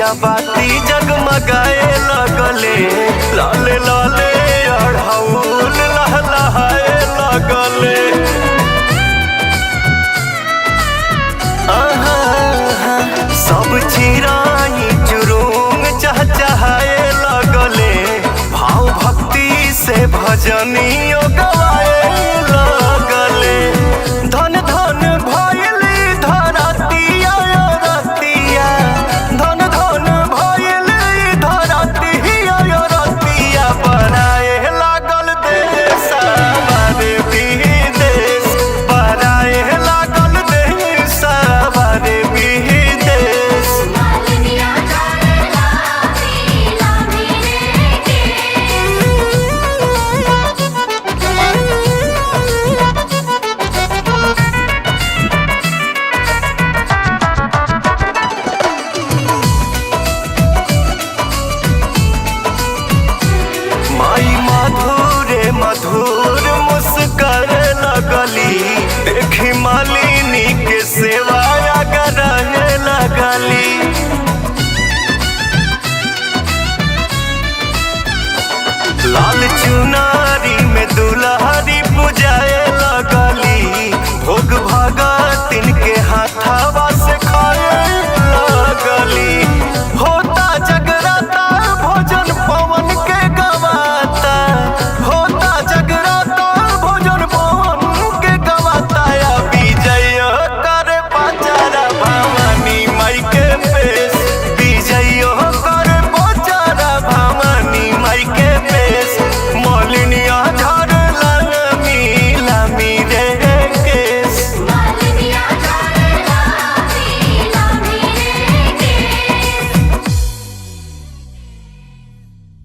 दिया बाती जगमगाए लगले, लाले लाले अढ़ौल लहलहाए लगले। सब चिराई चुरुंग चहचहाए लगले, भाव भक्ति से भजनियो गवाए लगले। धन धन भइली धरतिया रतिया, धन धन भइली धरतिया रतिया, बनाए लागल देश बारे विदेश, बनाए लागल देश बारे विदेश। मधुर मुस्कर लगली, देखी मालिनी के सेवा रहे लगली। लाल चुनारी में दुल्हरी पुजाए लगली, भोग भगतिन के हाथवा